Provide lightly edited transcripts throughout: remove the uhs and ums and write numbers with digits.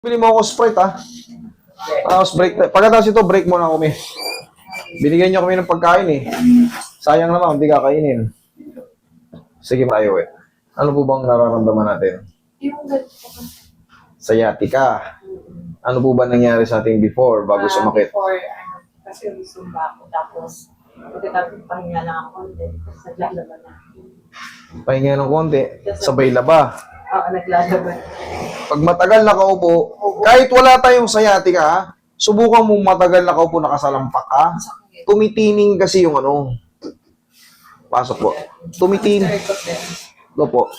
Bili mo ako Sprite, ha? Tapos break. Pagkatapos ito, break muna kami. Binigyan niyo kami ng pagkain, eh. Sayang naman, hindi kakainin. Sige, tayo, eh. Ano po bang nararamdaman natin? Yung ganito. Sciatica. Ano po ba nangyari sa ating before, bago sumakit? Before, kasi sumba ako. Tapos, pagkatapos pahinga lang ako. Tapos naglalaban na. Pahinga ng konti, sabay laba. Oo, naglalaban. Pag matagal nakaupo, kahit wala tayong sciatica, ha? Subukan mong matagal nakaupo nakasalampak, ha? Tumitining kasi yung ano. Pasok po.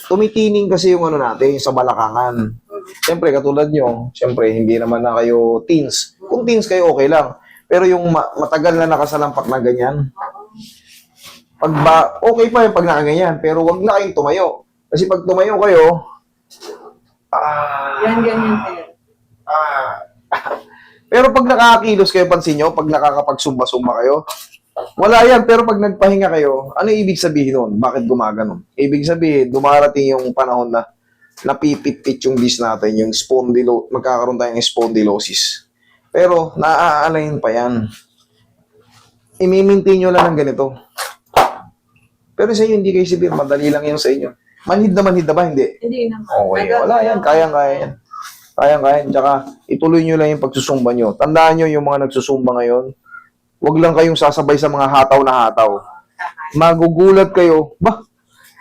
Tumitining kasi yung ano natin, sa balakangan. Siyempre, katulad nyo, siyempre, hindi naman na kayo teens. Kung teens kayo, okay lang. Pero yung matagal na nakasalampak na ganyan, okay pa yung pag nakaganyan, pero wag na kayong tumayo. Kasi pag tumayo kayo, Ganyan kayo. pero pag nakakakilos kayo, pansin nyo, pag nakakapagsumba-sumba kayo, wala yan. Pero pag nagpahinga kayo, ano ibig sabihin nun? Bakit gumaganon? Ibig sabihin, dumarating yung panahon na napipit-pit yung disc natin, yung magkakaroon tayong spondylosis. Pero, naaalalayan pa yan. I-maintain nyo lang ng ganito. Pero sa inyo, hindi kayo severe. Madali lang yan sa inyo. Manhid na ba? Hindi. Hindi naman. Okay, wala yan. Kayang-kaya yan. Kayang-kaya. Tsaka, ituloy nyo lang yung pagsusumba nyo. Tandaan nyo yung mga nagsusumba ngayon. Huwag lang kayong sasabay sa mga hataw na hataw. Magugulat kayo.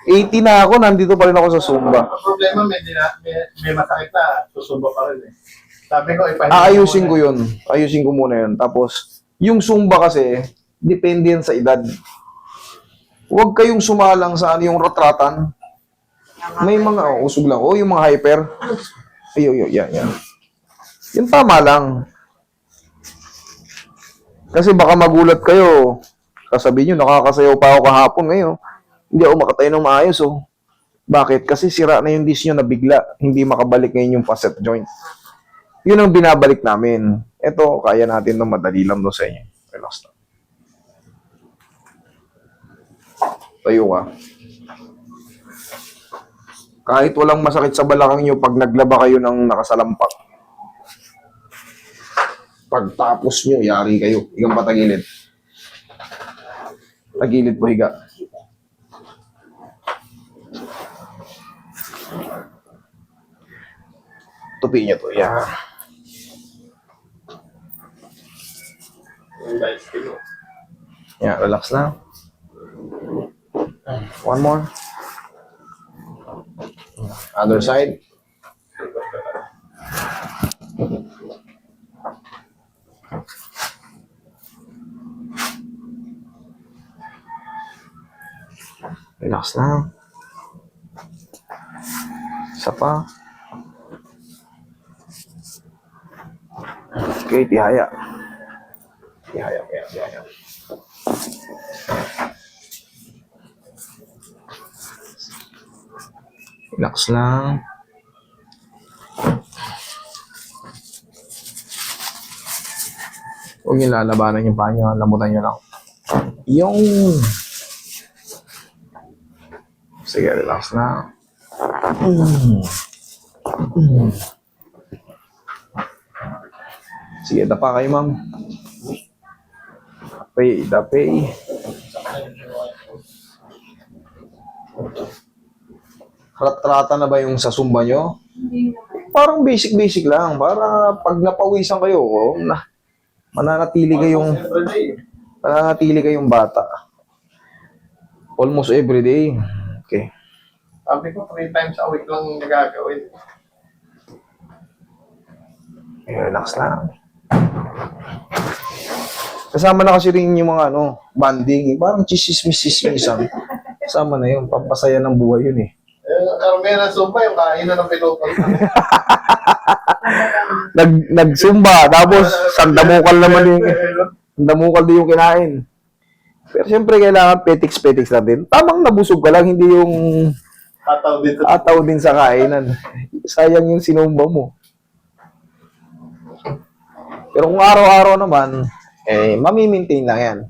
80 na ako, nandito pa rin ako sa Zumba. Ang problema, may masakit na, susumba pa rin eh. Sabi ko, ipahinga Aayusin ko yun. Ayusin ko muna yun. Tapos, yung Zumba kasi, depende yan sa edad. Huwag kayong sumalang sa yung ratratan. May mga, usog lang. Yung mga hyper. Yan. Yung tama lang. Kasi baka magulat kayo. Sasabihin nyo, nakakasayaw pa ako kahapon ngayon. Hindi ako makatayo ng maayos, oh. Bakit? Kasi sira na yung disc nyo na bigla. Hindi makabalik ngayon yung facet joint. Yun ang binabalik namin. Ito, kaya natin ng madali lang doon sa inyo. Relax na. Tayo ka. Kahit walang masakit sa balakang nyo, pag naglaba kayo ng nakasalampak, pagtapos nyo, yari kayo. Higang patagilid. Tagilid po, higa. Tupi nyo to, yan. Yan, relax lang. One more. Other side. Relax lang. Isa pa. Okay, tihaya. Tihaya. Relax lang. Huwag niyo lalabanan yung paa niyo. Lambutan niyo lang. Yung... Sige, relax lang. Sige, dapa kayo, ma'am. Dapay. Rat-rata na ba yung sa Zumba nyo? Hindi naman. Parang basic lang. Para pag napawisan kayo, mananatili kayong bata. Almost every day. Okay. Sabi ko, 3 times a week lang nagagawin. Relax lang. Kasama na kasi rin yung mga banding. Parang chismis-chismisan. Kasama na yun. Pampasaya ng buhay yun eh. Karamihan ng sumba, yung kainan ng pinupal. Nag-zumba, tapos sandamukal naman yung sandamukal din yung kinain. Pero siyempre kailangan petiks na din. Tamang nabusog ka lang, hindi yung ataw din sa kainan. Sayang yung sinumba mo. Pero kung araw-araw naman, mamimaintain lang yan.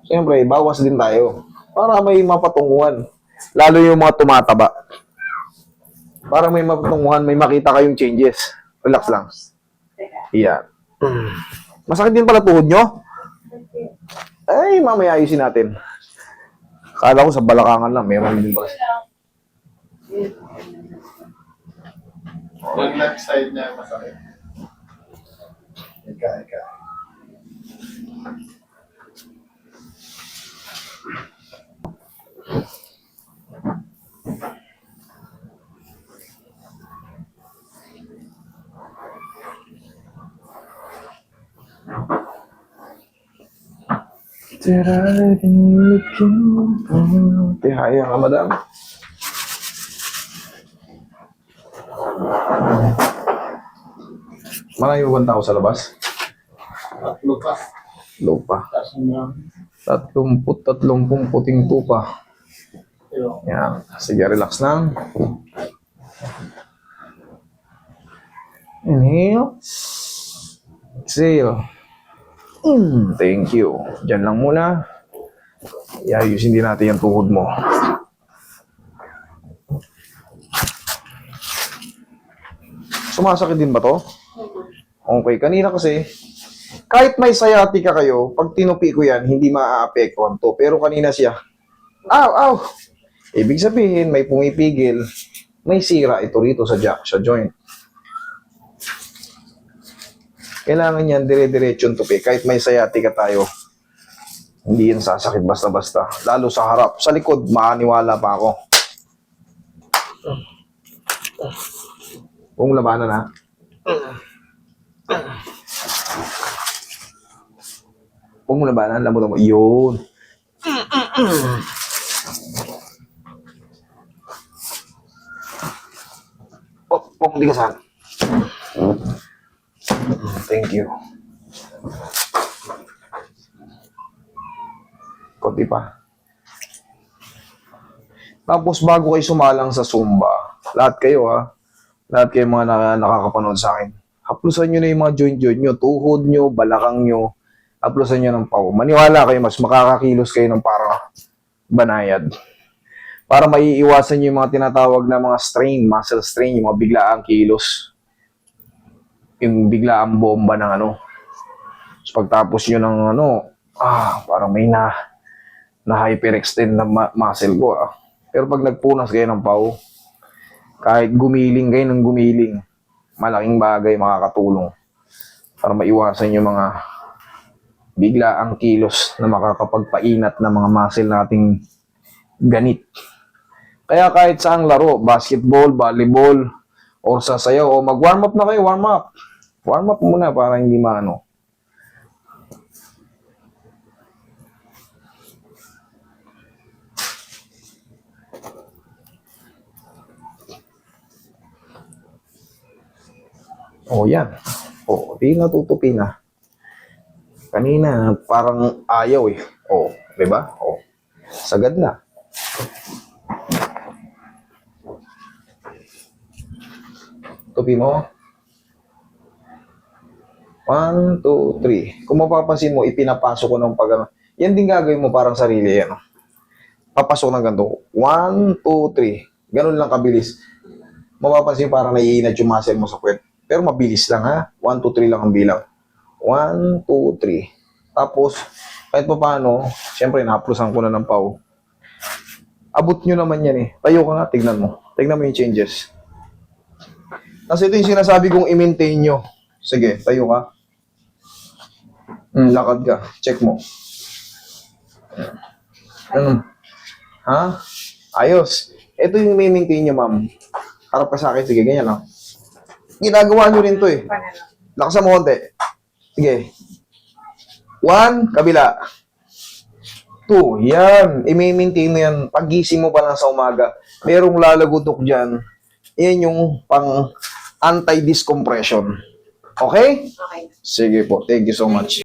Siyempre, bawas din tayo. Para may mapatunguhan. Lalo yung mga tumataba. Para may mapatunguhan, may makita kayong changes. Relax lang. Teka. Yan. Masakit din pala tuhod nyo? Ay, mamaya ayusin natin. Kala ko sa balakangan lang, meron din pala. Yung left side niya masakit. Ika. Tihaya ka, madam. Malayo ba ang tao sa labas? Tatlo pa. Lupa. Tapos yung 30 puting tupa. yung Yan. Sige, relax lang. Inhale. Exhale. Thank you. Diyan lang muna. Iayusin din natin yung tuhod mo. Sumasakit din ba to? Okay. Kanina kasi, kahit may sciatica kayo, pag tinupi ko yan, hindi maaapektuhan to. Pero kanina siya, aw! Ibig sabihin, may pumipigil, may sira ito rito sa joint. Kailangan yan, dire-diretsyon tupi. Kahit may sciatica tayo, hindi yan sasakit basta-basta. Lalo sa harap. Sa likod, maaniwala pa ako. Kung labanan ha. Kung labanan, lamo. Yun. Hindi ka saan. Thank you. Konti pa. Tapos bago kayo sumalang sa Zumba, lahat kayo lahat kayo mga nakakapanood sa akin, haplusan nyo na yung mga joint nyo, tuhod nyo, balakang nyo, haplusan nyo ng pau. Maniwala kayo, mas makakakilos kayo ng parang banayad. Para maiiwasan nyo yung mga tinatawag na mga strain, muscle strain, yung mga biglaang kilos. Yung biglaang bomba ng So, pagtapos nyo ng parang may na hyperextend na muscle ko Pero pag nagpunas kayo ng pau, kahit gumiling kayo ng gumiling, malaking bagay makakatulong para maiwasan yung mga biglaang kilos na makakapagpainat ng mga muscle nating ganit. Kaya kahit saang laro, basketball, volleyball, or sasayaw, o mag-warm up na kayo, warm up. Warm up muna para hindi maano. Yan. Di natutupi na. Kanina, parang ayaw diba? Sagad na. Tupi mo. 1, 2, 3. Kung mapapansin mo, ipinapasok ko ng yan din gagawin mo parang sarili yan. Papasok ng ganito. 1, 2, 3. Ganun lang kabilis. Mapapansin parang naiinat yung muscle mo sa puwet. Pero mabilis lang 1, 2, 3 lang ang bilang. 1, 2, 3. Tapos, kahit pa paano, syempre nahaplusan ko na ng pau. Abot nyo naman yan Tayo ka nga, tignan mo. Tignan mo yung changes. Kasi ito yung sinasabi kong i-maintain nyo. Sige, tayo ka. Lakad ka. Check mo. Ayos. Ito yung i-maintain nyo, ma'am. Harap ka sa akin. Sige, ganyan Ginagawa nyo rin to Lakasan mo konti. Sige. 1, kabila. 2, yan. I-maintain mo yan. Pag-gising mo pa lang sa umaga, merong lalagutok dyan. Yan yung pang anti-discompression. Okay? Okay. Sige po. Thank you so much.